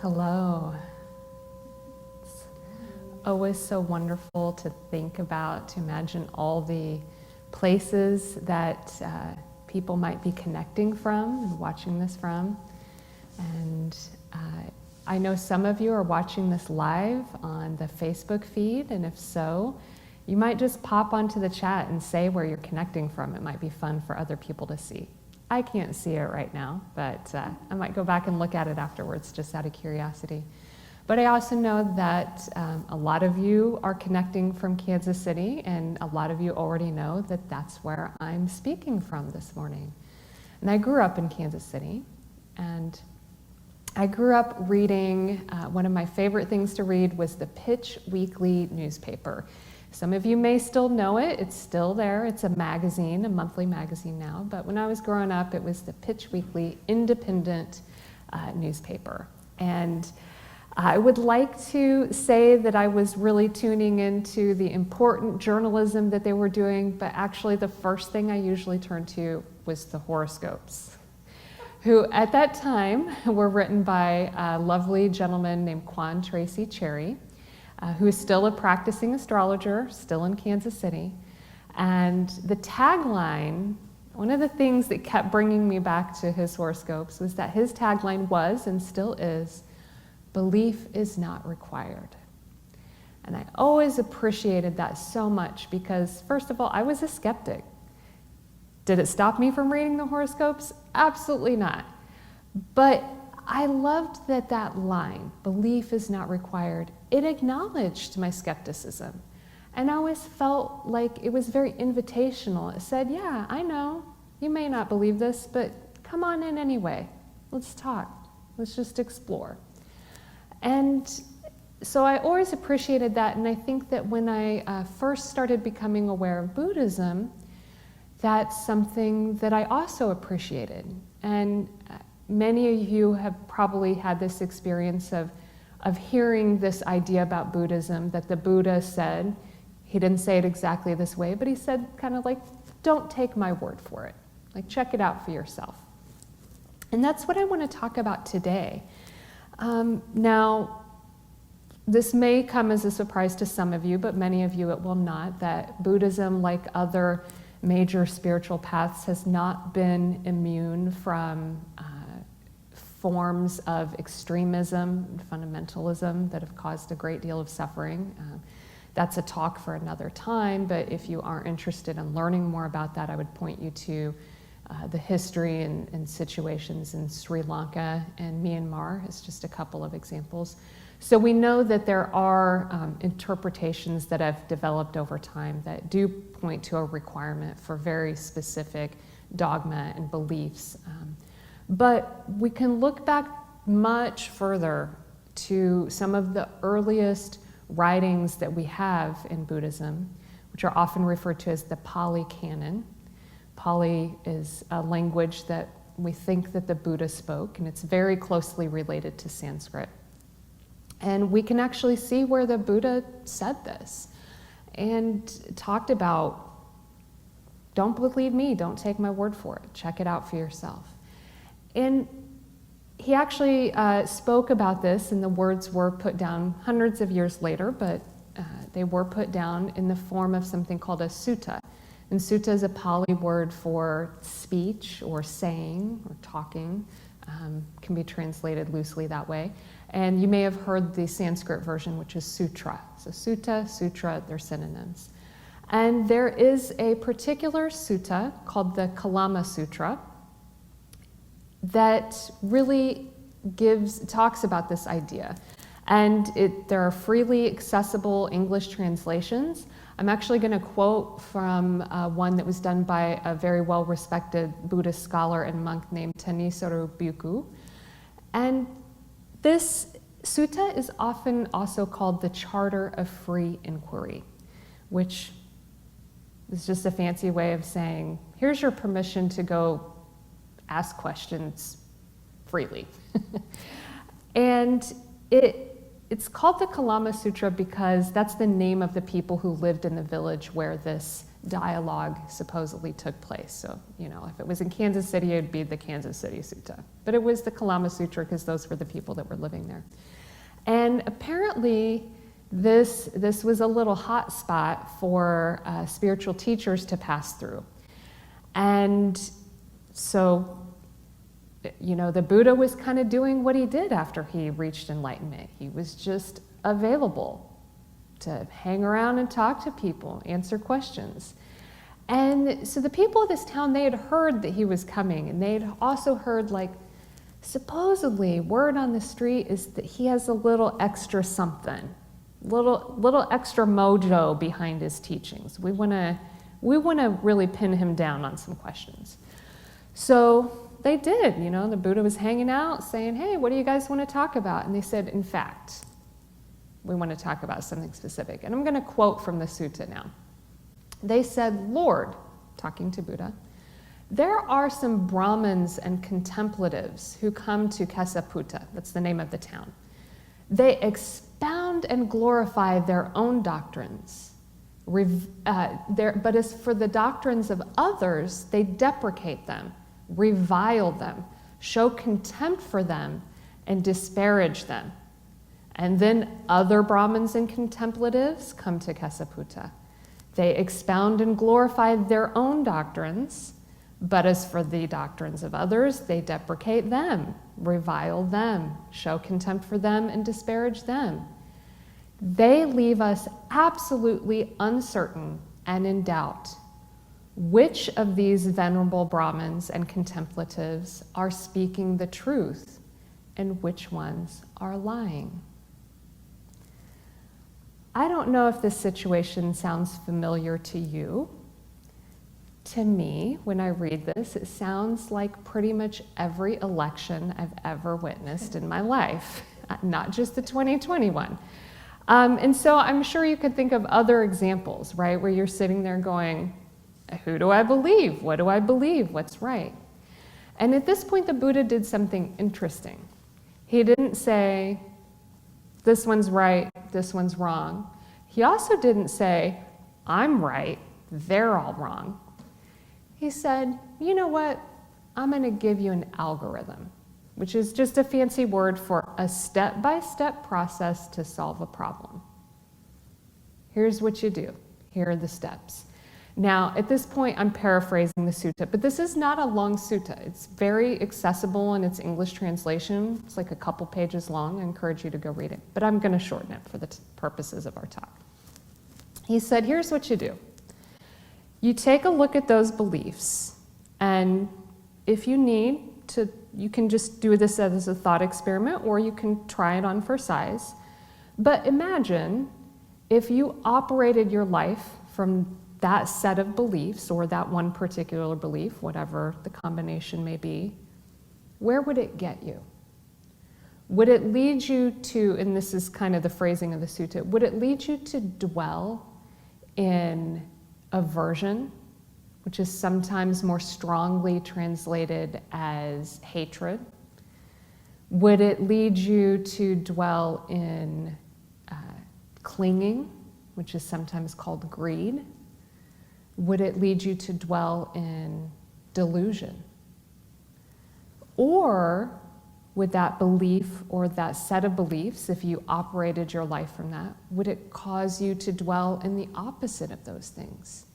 Hello. It's always so wonderful to think about, to imagine all the places that people might be connecting from and watching this from. And I know some of you are watching this live on the Facebook feed, and if so, you might just pop onto the chat and say where you're connecting from. It might be fun for other people to see. I can't see it right now, but I might go back and look at it afterwards just out of curiosity. But I also know that a lot of you are connecting from Kansas City, and a lot of you already know that that's where I'm speaking from this morning. And I grew up in Kansas City, and I grew up reading, one of my favorite things to read was the Pitch Weekly newspaper. Some of you may still know it. It's still there. It's a magazine, a monthly magazine now. But when I was growing up, it was the Pitch Weekly independent newspaper. And I would like to say that I was really tuning into the important journalism that they were doing, but actually the first thing I usually turned to was the horoscopes, who at that time were written by a lovely gentleman named Quan Tracy Cherry, who is still a practicing astrologer, still in Kansas City. And the tagline, one of the things that kept bringing me back to his horoscopes was that his tagline was, and still is, belief is not required. And I always appreciated that so much because, first of all, I was a skeptic. Did it stop me from reading the horoscopes? Absolutely not. But I loved that line, belief is not required. It acknowledged my skepticism. And I always felt like it was very invitational. It said, yeah, I know, you may not believe this, but come on in anyway. Let's talk. Let's just explore. And so I always appreciated that. And I think that when I first started becoming aware of Buddhism, that's something that I also appreciated. And many of you have probably had this experience of hearing this idea about Buddhism, that the Buddha said, he didn't say it exactly this way, but he said kind of like, don't take my word for it. Like, check it out for yourself. And that's what I want to talk about today. Now, this may come as a surprise to some of you, but many of you it will not, that Buddhism, like other major spiritual paths, has not been immune from forms of extremism and fundamentalism that have caused a great deal of suffering. That's a talk for another time, but if you are interested in learning more about that, I would point you to the history and situations in Sri Lanka and Myanmar as just a couple of examples. So we know that there are interpretations that have developed over time that do point to a requirement for very specific dogma and beliefs. But we can look back much further to some of the earliest writings that we have in Buddhism, which are often referred to as the Pali canon. Pali is a language that we think that the Buddha spoke, and it's very closely related to Sanskrit. And we can actually see where the Buddha said this and talked about, don't believe me, don't take my word for it, check it out for yourself. And he actually spoke about this, and the words were put down hundreds of years later, but they were put down in the form of something called a sutta. And sutta is a Pali word for speech or saying or talking, can be translated loosely that way. And you may have heard the Sanskrit version, which is sutra. So sutta, sutra, they're synonyms. And there is a particular sutta called the Kalama Sutra that really talks about this idea. And there are freely accessible English translations. I'm actually going to quote from one that was done by a very well-respected Buddhist scholar and monk named Tanisaru Bhikkhu. And this sutta is often also called the Charter of Free Inquiry, which is just a fancy way of saying, here's your permission to go ask questions freely. And it's called the Kalama Sutra because that's the name of the people who lived in the village where this dialogue supposedly took place. So, if it was in Kansas City, it would be the Kansas City Sutta. But it was the Kalama Sutra because those were the people that were living there. And apparently, this was a little hot spot for spiritual teachers to pass through. And so, the Buddha was kind of doing what he did after he reached enlightenment. He was just available to hang around and talk to people, answer questions. And so the people of this town, they had heard that he was coming, and they had also heard, supposedly word on the street is that he has a little extra something, little extra mojo behind his teachings. We want to really pin him down on some questions. So they did, the Buddha was hanging out saying, hey, what do you guys want to talk about? And they said, in fact, we want to talk about something specific. And I'm going to quote from the sutta now. They said, Lord, talking to Buddha, there are some Brahmins and contemplatives who come to Kesaputta, that's the name of the town. They expound and glorify their own doctrines. But as for the doctrines of others, they deprecate them, revile them, show contempt for them, and disparage them. And then other Brahmins and contemplatives come to Kesaputta. They expound and glorify their own doctrines, but as for the doctrines of others, they deprecate them, revile them, show contempt for them, and disparage them. They leave us absolutely uncertain and in doubt which of these venerable Brahmins and contemplatives are speaking the truth and which ones are lying. I don't know if this situation sounds familiar to you. To me, when I read this, it sounds like pretty much every election I've ever witnessed in my life, not just the 2021. And so I'm sure you could think of other examples, right, where you're sitting there going, who do I believe? What do I believe? What's right? And at this point, the Buddha did something interesting. He didn't say, this one's right, this one's wrong. He also didn't say, I'm right, they're all wrong. He said, you know what? I'm going to give you an algorithm, which is just a fancy word for a step-by-step process to solve a problem. Here's what you do. Here are the steps. Now, at this point, I'm paraphrasing the sutta, but this is not a long sutta. It's very accessible in its English translation. It's like a couple pages long. I encourage you to go read it, but I'm going to shorten it for the purposes of our talk. He said, here's what you do. You take a look at those beliefs, and if you need to, you can just do this as a thought experiment, or you can try it on for size. But imagine if you operated your life from that set of beliefs, or that one particular belief, whatever the combination may be, where would it get you? Would it lead you to, and this is kind of the phrasing of the sutta, would it lead you to dwell in aversion, which is sometimes more strongly translated as hatred? Would it lead you to dwell in clinging, which is sometimes called greed? Would it lead you to dwell in delusion? Or would that belief or that set of beliefs, if you operated your life from that, would it cause you to dwell in the opposite of those things?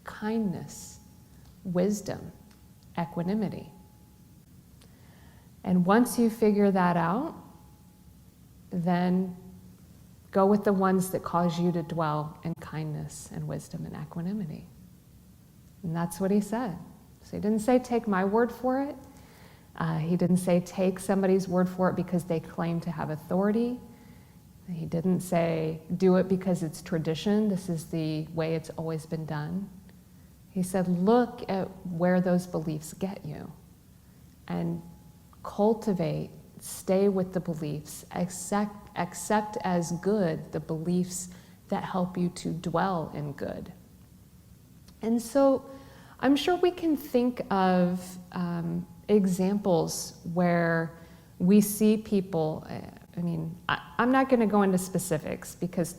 Kindness, wisdom, equanimity. And once you figure that out, then go with the ones that cause you to dwell in kindness and wisdom and equanimity. And that's what he said. So he didn't say take my word for it. He didn't say take somebody's word for it because they claim to have authority. He didn't say do it because it's tradition. This is the way it's always been done. He said look at where those beliefs get you and cultivate, stay with the beliefs, accept as good the beliefs that help you to dwell in good. And so I'm sure we can think of examples where we see people, I'm not going to go into specifics because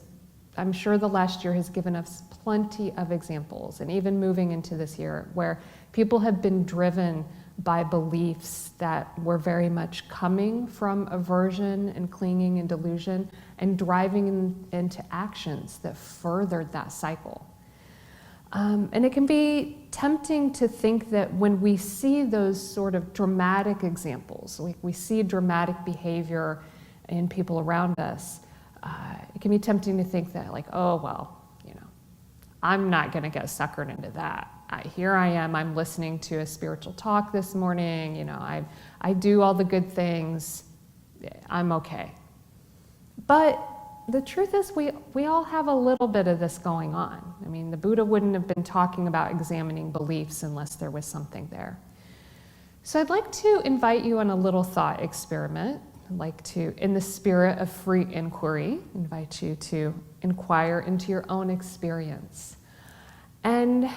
I'm sure the last year has given us plenty of examples, and even moving into this year, where people have been driven by beliefs that were very much coming from aversion and clinging and delusion, and driving into actions that furthered that cycle. And it can be tempting to think that when we see those sort of dramatic examples, we see dramatic behavior in people around us, it can be tempting to think that, like, oh, well, I'm not going to get suckered into that. Here I am, I'm listening to a spiritual talk this morning, I do all the good things, I'm okay. But the truth is we all have a little bit of this going on. I mean, the Buddha wouldn't have been talking about examining beliefs unless there was something there. So I'd like to invite you on a little thought experiment. I'd like to, in the spirit of free inquiry, invite you to inquire into your own experience. And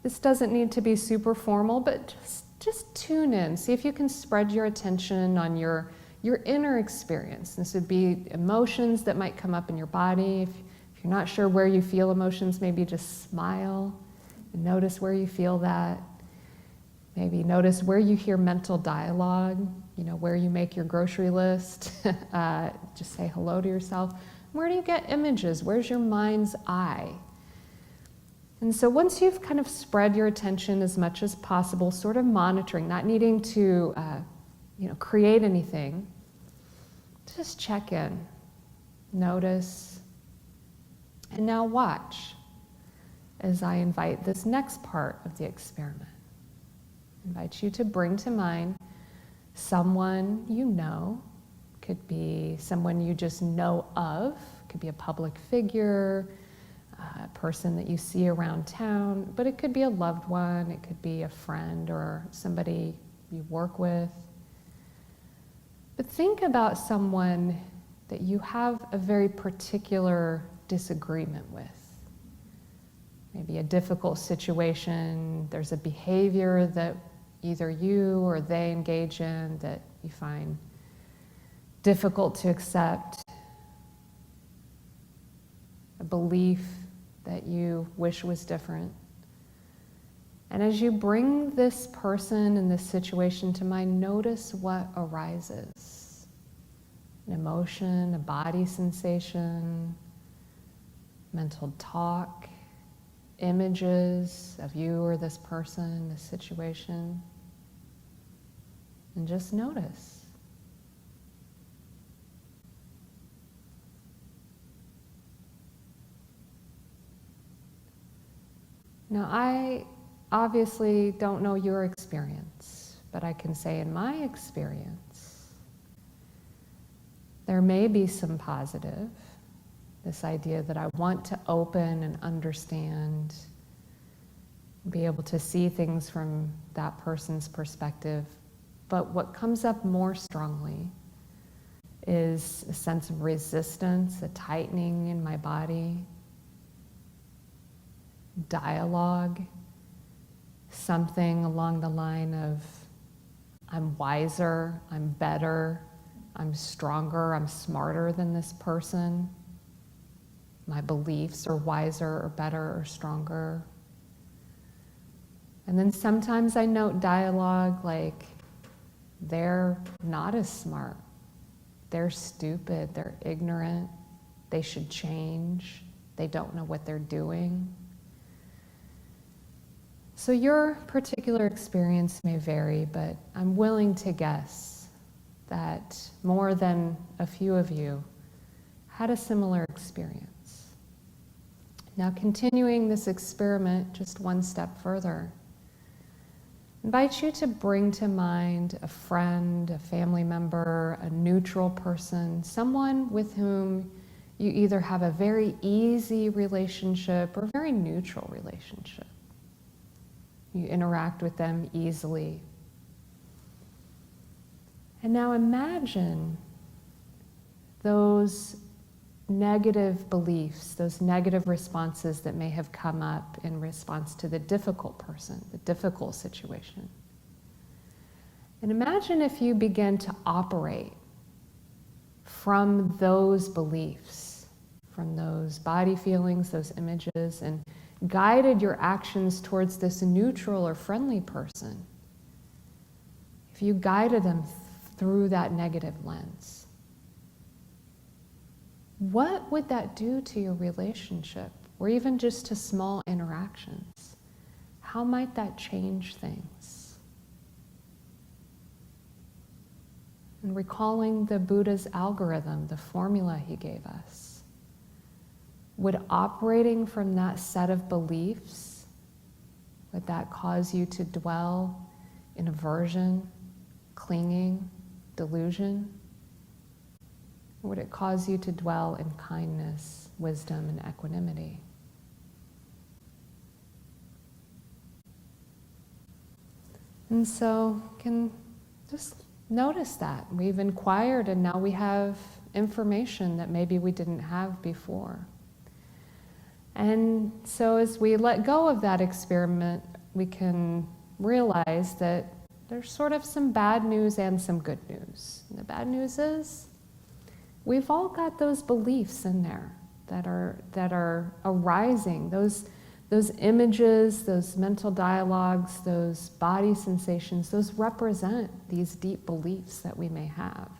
this doesn't need to be super formal, but just tune in. See if you can spread your attention on your inner experience. This would be emotions that might come up in your body. If you're not sure where you feel emotions, maybe just smile and notice where you feel that. Maybe notice where you hear mental dialogue, where you make your grocery list. Just say hello to yourself. Where do you get images? Where's your mind's eye? And so once you've kind of spread your attention as much as possible, sort of monitoring, not needing to create anything, just check in, notice, and now watch as I invite this next part of the experiment. I invite you to bring to mind someone you know. Could be someone you just know of, could be a public figure, a person that you see around town, but it could be a loved one, it could be a friend or somebody you work with. But think about someone that you have a very particular disagreement with. Maybe a difficult situation, there's a behavior that either you or they engage in that you find difficult to accept, a belief that you wish was different. And as you bring this person and this situation to mind, notice what arises. An emotion, a body sensation, mental talk, images of you or this person, this situation. And just notice. Now, I obviously don't know your experience, but I can say in my experience, there may be some positive, this idea that I want to open and understand, be able to see things from that person's perspective. But what comes up more strongly is a sense of resistance, a tightening in my body, dialogue, something along the line of, I'm wiser, I'm better, I'm stronger, I'm smarter than this person. My beliefs are wiser or better or stronger. And then sometimes I note dialogue like, they're not as smart, they're stupid, they're ignorant, they should change, they don't know what they're doing. So your particular experience may vary, but I'm willing to guess that more than a few of you had a similar experience. Now, continuing this experiment just one step further, I invite you to bring to mind a friend, a family member, a neutral person, someone with whom you either have a very easy relationship or a very neutral relationship. You interact with them easily. And now imagine those negative beliefs, those negative responses that may have come up in response to the difficult person, the difficult situation. And imagine if you begin to operate from those beliefs, from those body feelings, those images, and guided your actions towards this neutral or friendly person, if you guided them through that negative lens, what would that do to your relationship, or even just to small interactions? How might that change things? And recalling the Buddha's algorithm, the formula he gave us, would operating from that set of beliefs, would that cause you to dwell in aversion, clinging, delusion? Or would it cause you to dwell in kindness, wisdom, and equanimity? And so can just notice that. We've inquired and now we have information that maybe we didn't have before. And so as we let go of that experiment, we can realize that there's sort of some bad news and some good news. And the bad news is we've all got those beliefs in there that are arising, those images, those mental dialogues, those body sensations, those represent these deep beliefs that we may have.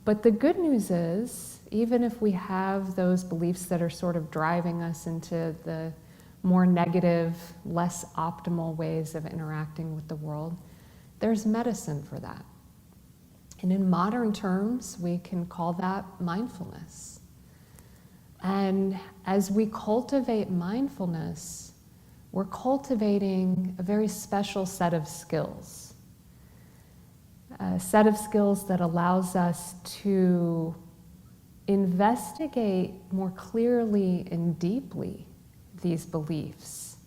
But the good news is, even if we have those beliefs that are sort of driving us into the more negative, less optimal ways of interacting with the world, there's medicine for that. And in modern terms, we can call that mindfulness. And as we cultivate mindfulness, we're cultivating a very special set of skills. A set of skills that allows us to investigate more clearly and deeply these beliefs,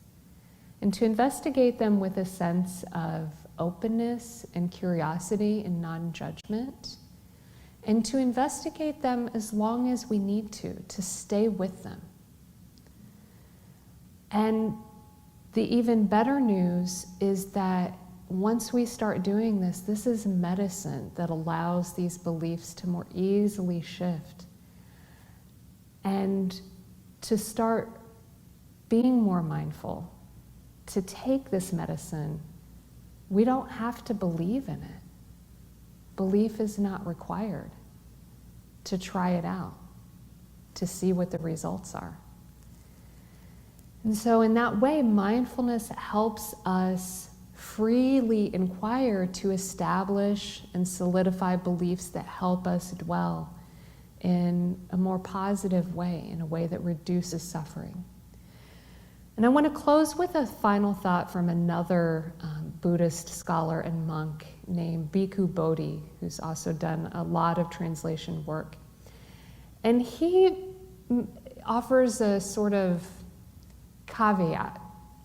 and to investigate them with a sense of openness and curiosity and non-judgment, and to investigate them as long as we need to stay with them. And the even better news is that once we start doing this, this is medicine that allows these beliefs to more easily shift and to start being more mindful. To take this medicine, we don't have to believe in it. Belief is not required. To try it out, to see what the results are. And so in that way, mindfulness helps us freely inquire to establish and solidify beliefs that help us dwell in a more positive way, in a way that reduces suffering. And I want to close with a final thought from another Buddhist scholar and monk named Bhikkhu Bodhi, who's also done a lot of translation work. And he offers a sort of caveat,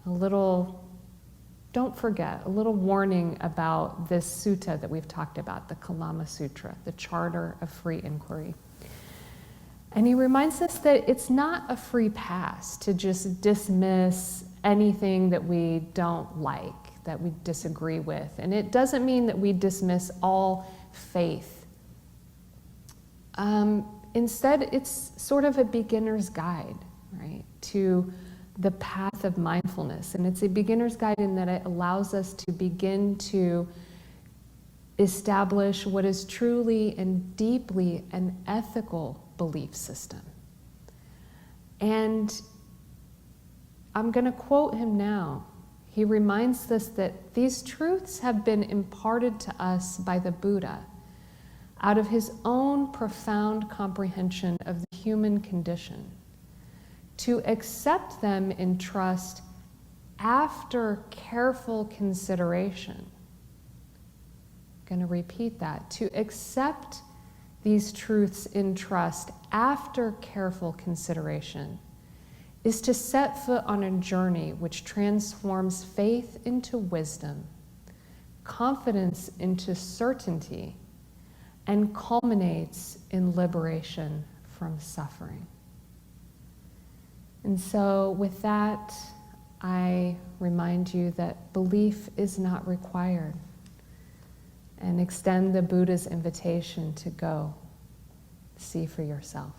a little, don't forget, a little warning about this sutta that we've talked about, the Kalama Sutra, the Charter of Free Inquiry. And he reminds us that it's not a free pass to just dismiss anything that we don't like, that we disagree with. And it doesn't mean that we dismiss all faith. Instead, it's sort of a beginner's guide, right, to the path of mindfulness. And it's a beginner's guide in that it allows us to begin to establish what is truly and deeply an ethical belief system. And I'm going to quote him now. He reminds us that these truths have been imparted to us by the Buddha out of his own profound comprehension of the human condition, to accept them in trust after careful consideration. I'm going to repeat that. To accept these truths in trust after careful consideration is to set foot on a journey which transforms faith into wisdom, confidence into certainty, and culminates in liberation from suffering. And so with that, I remind you that belief is not required, and extend the Buddha's invitation to go see for yourself.